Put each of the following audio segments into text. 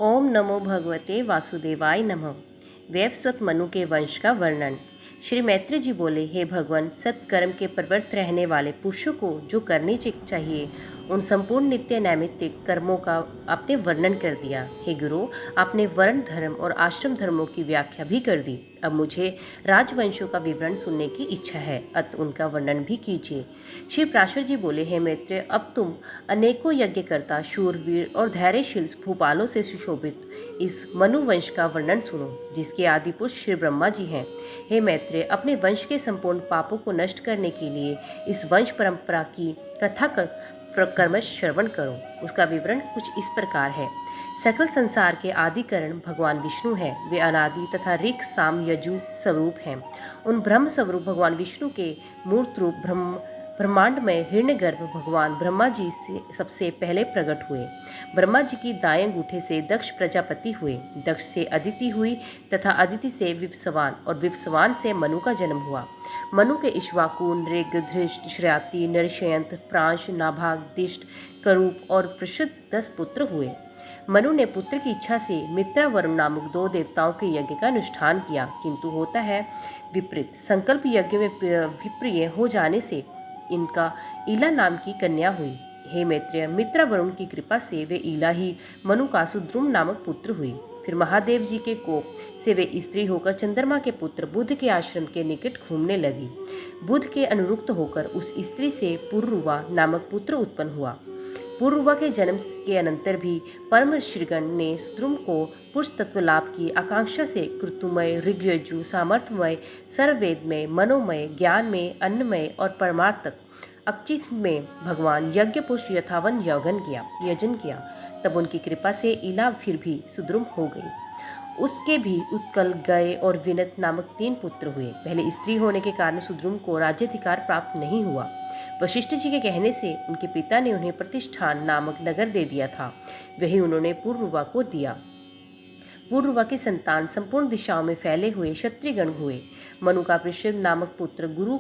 ओम नमो भगवते वासुदेवाय नमः। वैवस्वत मनु के वंश का वर्णन। श्री मैत्री जी बोले, हे भगवान, सत्कर्म के प्रवृत्त रहने वाले पुरुषों को जो करनी चाहिए उन संपूर्ण नित्य नैमित्तिक कर्मों का आपने वर्णन कर दिया। हे गुरु, आपने वर्ण धर्म और आश्रम धर्मों की व्याख्या भी कर दी। अब मुझे राजवंशों का विवरण सुनने की इच्छा है, अत उनका वर्णन भी कीजिए। श्री प्राशर जी बोले, हे मैत्रेय, अब तुम अनेकों यज्ञकर्ता, शूरवीर और धैर्यशील भूपालों से सुशोभित इस मनु वंश का वर्णन सुनो, जिसके आदि पुरुष श्री ब्रह्मा जी हैं। हे मैत्रेय, अपने वंश के संपूर्ण पापों को नष्ट करने के लिए इस वंश परंपरा की कथा का क्रमश श्रवण करो। उसका विवरण कुछ इस प्रकार है। सकल संसार के आदि कारण भगवान विष्णु हैं। वे अनादि तथा ऋक साम यजु स्वरूप हैं। उन ब्रह्म स्वरूप भगवान विष्णु के मूर्त रूप ब्रह्मांड में हिरण्यगर्भ भगवान ब्रह्मा जी से सबसे पहले प्रकट हुए। ब्रह्मा जी की दाएं अंगूठे से दक्ष प्रजापति हुए, दक्ष से अदिति हुई तथा अदिति से विवस्वान और विवस्वान से मनु का जन्म हुआ। मनु के इक्ष्वाकु, नृग, धृष्ट, श्राति, नरशयंत, प्रांश, नाभाग, दिष्ट, करूप और प्रशुद्ध 10 पुत्र हुए। मनु ने पुत्र की इच्छा से मित्रावरुण नामक 2 देवताओं के यज्ञ का अनुष्ठान किया, किंतु होता है विपरीत। संकल्प यज्ञ में विप्रिय हो जाने से इनका ईला नाम की कन्या हुई। हे मैत्रेय, मित्रावरुण की कृपा से वे ईला ही मनु का सुद्रुम नामक पुत्र हुई। फिर महादेव जी के कोप से वे स्त्री होकर चंद्रमा के पुत्र बुध के आश्रम के निकट घूमने लगी। बुध के अनुरुक्त होकर उस स्त्री से पुरुवा नामक पुत्र उत्पन्न हुआ। पुरुवा के जन्म के अनंतर भी परम श्रीगण ने सुद्रुम को पुरुष तत्व लाभ की आकांक्षा से कृतुमय, ऋग्यजु, सामर्थ्यमय, सर्ववेदमय, मनोमय, ज्ञानमय, अन्नमय और परमार्थक अचित में भगवान यज्ञ पुरुष यथावन यजन किया। तब उनकी कृपा से इला फिर भी सुद्रुम हो गई। उसके भी उत्कल, गय और विनत नामक 3 पुत्र हुए। पहले स्त्री होने के कारण सुद्रुम को राज्याधिकार प्राप्त नहीं हुआ। वशिष्ठ जी के कहने से उनके पिता ने उन्हें प्रतिष्ठान नामक नगर दे दिया था, वही उन्होंने पुरुवा को दिया। पुरुवा की संतान संपूर्ण दिशाओं में फैले हुए क्षत्रियगण हुए। मनु का पृषभ नामक पुत्र गुरु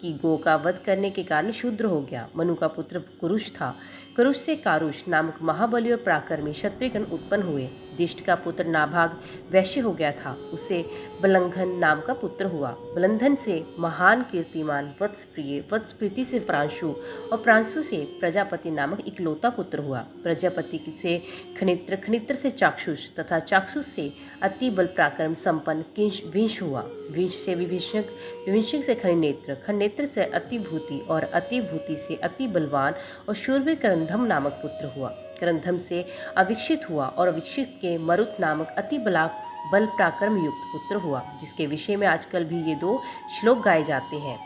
की गो का वध करने के कारण शूद्र हो गया। मनु का पुत्र कुरुष था। कुरुष से कारुष नामक महाबली और पराक्रमी क्षत्रियगण उत्पन्न हुए। दिष्ट का पुत्र नाभाग वैश्य हो गया था। उससे बलंघन नाम का पुत्र हुआ। बलंधन से महान कीर्तिमान वत्सप्रिय, वत्सप्रीति से प्रांशु और प्रांशु से प्रजापति नामक इकलौता पुत्र हुआ। प्रजापति से खनित्र, खनित्र से चाक्षुष तथा चाक्षुष से अति बल पराक्रम संपन्न विंश हुआ। विंश से विभीषक, विभीषक से खनिनेत्र, खनिनेत्र से अतिभूति और अतिभूति से अति बलवान और शूरवीर करंधम नामक पुत्र हुआ। करंधम से अविक्षित हुआ और अविक्षित के मरुत नामक अति बल पराक्रम युक्त पुत्र हुआ, जिसके विषय में आजकल भी ये 2 श्लोक गाए जाते हैं।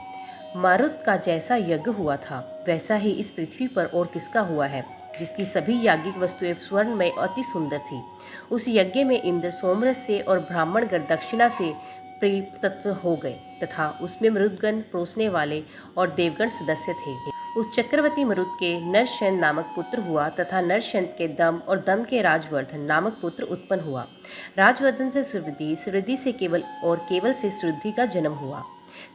मारुत का जैसा यज्ञ हुआ था वैसा ही इस पृथ्वी पर और किसका हुआ है, जिसकी सभी याज्ञिक वस्तुएं स्वर्ण में अति सुंदर थी। उस यज्ञ में इंद्र सोमरस से और ब्राह्मणगण दक्षिणा से प्रियतत्व हो गए तथा उसमें मरुदगण परोसने वाले और देवगण सदस्य थे। उस चक्रवर्ती मरुद के नरशयन नामक पुत्र हुआ तथा नरशयन के दम और दम के राजवर्धन नामक पुत्र उत्पन्न हुआ। राजवर्धन से सुवृद्धि, सुवृद्धि से केवल और केवल से श्रुद्धि का जन्म हुआ।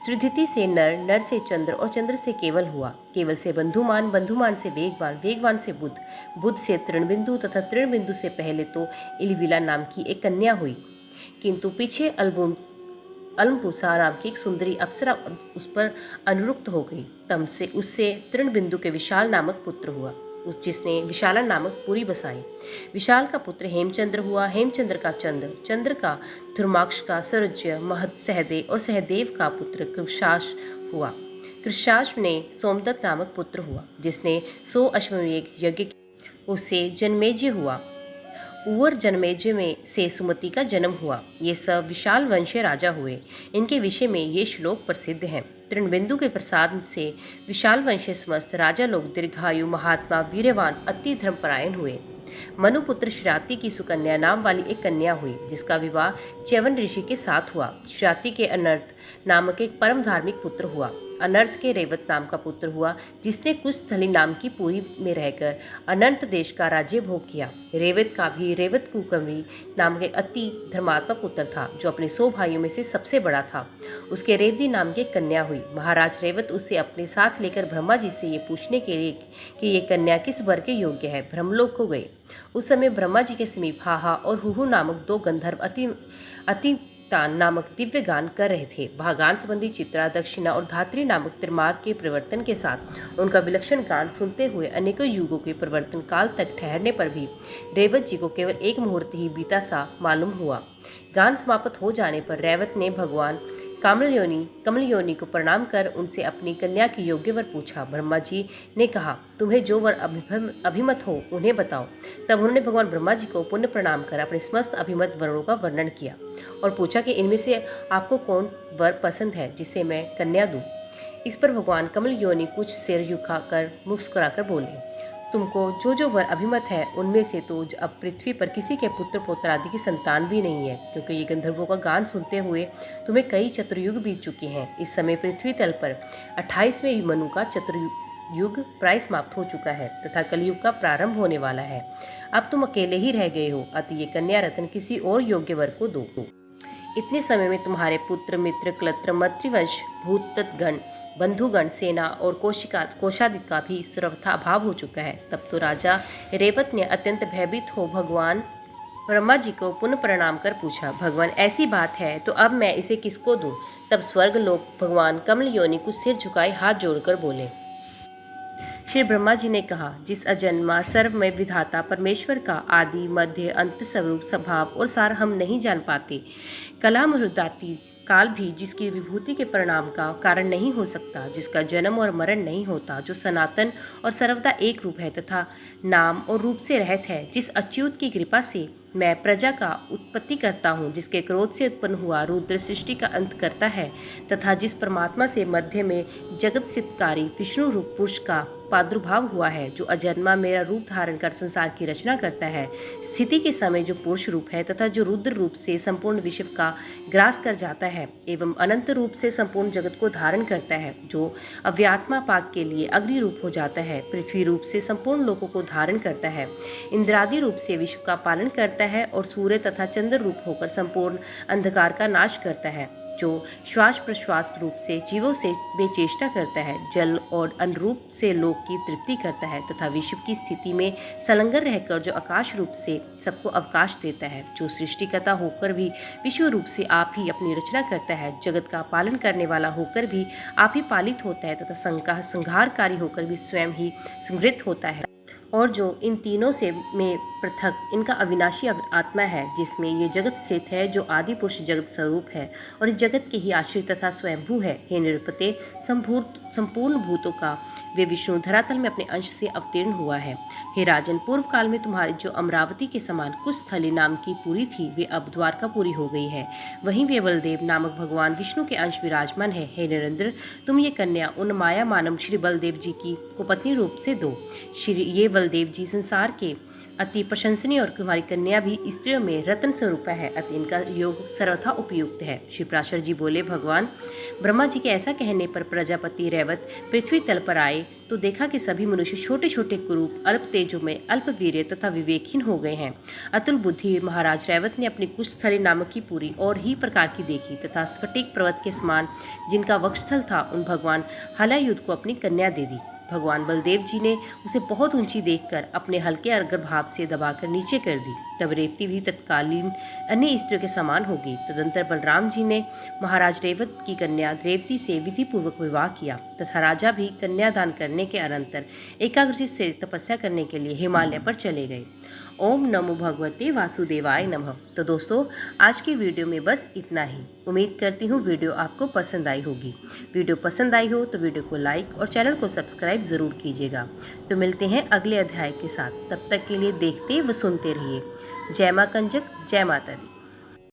श्रुद्धि से नर, नर से चंद्र और चंद्र से केवल हुआ। केवल से बंधुमान, बंधुमान से वेगवान, वेगवान से बुध, बुध से तृणबिंदु तथा तृणबिंदु से पहले तो इलविला नाम की एक कन्या हुई, किंतु पीछे अलमपुसा नाम की एक सुंदरी अप्सरा उस पर अनुरुक्त हो गई। तम से उससे तृणबिंदु के विशाल नामक पुत्र हुआ, जिसने विशाला नामक पुरी बसाई। विशाल का पुत्र हेमचंद्र हुआ। हेमचंद्र का चंद्र, चंद्र का धर्माक्ष का सरज्य, महत सहदेव और सहदेव का पुत्र कृशाश हुआ। कृशाश ने सोमदत्त नामक पुत्र हुआ, जिसने 100 अश्वमेध यज्ञ किया। उससे जन्मेजय हुआ। उवर जन्मेजय में से सुमति का जन्म हुआ। ये सब विशाल वंशीय राजा हुए। इनके विषय में ये श्लोक प्रसिद्ध हैं। तृणबिंदु के प्रसाद से विशाल वंशीय समस्त राजा लोग दीर्घायु, महात्मा, वीरवान, अति धर्मपरायण हुए। मनुपुत्र श्राति की सुकन्या नाम वाली एक कन्या हुई, जिसका विवाह च्यवन ऋषि के साथ हुआ। श्राति के अनर्थ नामक एक परम धार्मिक पुत्र हुआ। अनर्थ के रेवत नाम का पुत्र हुआ, जिसने कुशस्थली नाम की पुरी में रहकर अनंत देश का राज्य भोग किया। रेवत का भी रेवत कुकर्मी नाम के अति धर्मात्मा पुत्र था, जो अपने 100 भाइयों में से सबसे बड़ा था। उसके रेवती नाम की कन्या हुई। महाराज रेवत उसे अपने साथ लेकर ब्रह्मा जी से ये पूछने के लिए कि ये कन्या किस वर के योग्य है, ब्रह्मलोक को गए। उस समय ब्रह्मा जी के समीप हाहा और हुहु नामक 2 गंधर्व अति तान नामक दिव्य गान कर रहे थे। वह गान संबंधी चित्रा, दक्षिणा और धात्री नामक त्रिमार्ग के परिवर्तन के साथ उनका विलक्षण गान सुनते हुए अनेकों युगों के परिवर्तन काल तक ठहरने पर भी रेवत जी को केवल एक मुहूर्त ही बीता सा मालूम हुआ। गान समाप्त हो जाने पर रेवत ने भगवान कमलयोनि को प्रणाम कर उनसे अपनी कन्या की योग्य वर पूछा। ब्रह्मा जी ने कहा, तुम्हें जो वर अभिमत हो उन्हें बताओ। तब उन्होंने भगवान ब्रह्मा जी को पुण्य प्रणाम कर अपने समस्त अभिमत वरों का वर्णन किया और पूछा कि इनमें से आपको कौन वर पसंद है जिसे मैं कन्या दूं। इस पर भगवान कमलयोनि कुछ सिर झुकाकर मुस्कुराकर बोले, तुमको जो जो वर अभिमत है उनमें से तो अब पृथ्वी पर किसी के पुत्र पौत्र आदि की संतान भी नहीं है, क्योंकि ये गंधर्वों का गान सुनते हुए तुम्हें कई चतुर्युग बीत चुके हैं। इस समय पृथ्वी तल पर 28वें मनु का चतुर्युग प्राय समाप्त हो चुका है तथा कलयुग का प्रारंभ होने वाला है। अब तुम अकेले ही रह गए हो, अतः ये कन्या रत्न किसी और योग्य वर को दो। इतने समय में तुम्हारे पुत्र, मित्र, क्लत्र, मातृवंश, भूतगण, बंधुगण, सेना और कोशादि का भी सर्वथा अभाव हो चुका है। तब तो राजा रेवत ने अत्यंत भयभीत हो भगवान ब्रह्मा जी को पुनः प्रणाम कर पूछा, भगवान ऐसी बात है तो अब मैं इसे किसको दूं? तब स्वर्ग लोक भगवान कमलयोनि को सिर झुकाए हाथ जोड़कर बोले। श्री ब्रह्मा जी ने कहा, जिस अजन्मा सर्वमय विधाता परमेश्वर का आदि मध्य अंत स्वरूप स्वभाव और सार हम नहीं जान पाते, कलामृदाति काल भी जिसकी विभूति के परिणाम का कारण नहीं हो सकता, जिसका जन्म और मरण नहीं होता, जो सनातन और सर्वदा एक रूप है तथा नाम और रूप से रहित है, जिस अच्युत की कृपा से मैं प्रजा का उत्पत्ति करता हूँ, जिसके क्रोध से उत्पन्न हुआ रुद्र सृष्टि का अंत करता है तथा जिस परमात्मा से मध्य में जगत सिद्धकारी विष्णु रूप पुरुष का प्रादुर्भाव हुआ है, जो अजन्मा मेरा रूप धारण कर संसार की रचना करता है, स्थिति के समय जो पुरुष रूप है तथा जो रुद्र रूप से संपूर्ण विश्व का ग्रास कर जाता है एवं अनंत रूप से संपूर्ण जगत को धारण करता है, जो अव्यात्मा पाक के लिए अग्नि रूप हो जाता है, पृथ्वी रूप से संपूर्ण लोकों को धारण करता है, इंद्रादि रूप से विश्व का पालन करता है और सूर्य तथा चंद्र रूप होकर संपूर्ण अंधकार का नाश करता है, जो श्वास प्रश्वास रूप से जीवों से बेचेष्टा करता है, जल और अनुरूप से लोक की तृप्ति करता है तथा विश्व की स्थिति में संलग्न रहकर जो आकाश रूप से सबको अवकाश देता है, जो सृष्टिकर्ता होकर भी विश्व रूप से आप ही अपनी रचना करता है, जगत का पालन करने वाला होकर भी आप ही पालित होता है तथा संहारकारी होकर भी स्वयं ही संगृहित होता है, और जो इन तीनों से में पृथक इनका अविनाशी आत्मा है, जिसमें ये जगत स्थित है, जो आदि पुरुष जगत स्वरूप है और इस जगत के ही आश्रित तथा स्वयंभू है। हे निरुपते, संपूर्ण भूतों का वे विष्णु धरातल में अपने अंश से अवतीर्ण हुआ है। हे राजन, पूर्व काल में तुम्हारी जो अमरावती के समान कुशस्थली नाम की पुरी थी, वे अब द्वारकापुरी हो गई है। वहीं वे बलदेव नामक भगवान विष्णु के अंश विराजमान है। हे नरेंद्र, तुम ये कन्या उन माया मानव श्री बलदेव जी की को पत्नी रूप से दो। श्री ये बलदेव जी संसार के अति प्रशंसनीय और तुम्हारी कन्या भी स्त्रियों में रत्न स्वरूप है, अति इनका योग सर्वथा उपयुक्त है। श्री पराशर जी बोले, भगवान ब्रह्मा जी के ऐसा कहने पर प्रजापति रेवत पृथ्वी तल पर आए तो देखा कि सभी मनुष्य छोटे छोटे कुरूप, अल्प तेजों में, अल्प वीर्य तथा विवेकहीन हो गए हैं। अतुल बुद्धि महाराज रेवत ने अपनी कुशस्थली नामक की पूरी और ही प्रकार की देखी तथा स्फटिक पर्वत के समान जिनका वक्षस्थल था, उन भगवान हलायुध को अपनी कन्या दे दी। भगवान बलदेव जी ने उसे बहुत ऊंची देखकर अपने हल्के अर्घ्य भाव से दबाकर नीचे कर दी। तब रेवती भी तत्कालीन अन्य स्त्रियों के समान हो गई। तदंतर बलराम जी ने महाराज रेवत की कन्या रेवती से विधि पूर्वक विवाह किया तथा राजा भी कन्यादान करने के अनंतर एकाग्रचित्त से तपस्या करने के लिए हिमालय पर चले गए। ओम नमो भगवते वासुदेवाय नमः। तो दोस्तों, आज की वीडियो में बस इतना ही। उम्मीद करती हूँ वीडियो आपको पसंद आई होगी। वीडियो पसंद आई हो तो वीडियो को लाइक और चैनल को सब्सक्राइब ज़रूर कीजिएगा। तो मिलते हैं अगले अध्याय के साथ। तब तक के लिए देखते व सुनते रहिए। जय माँ कंजक, जय माता दी।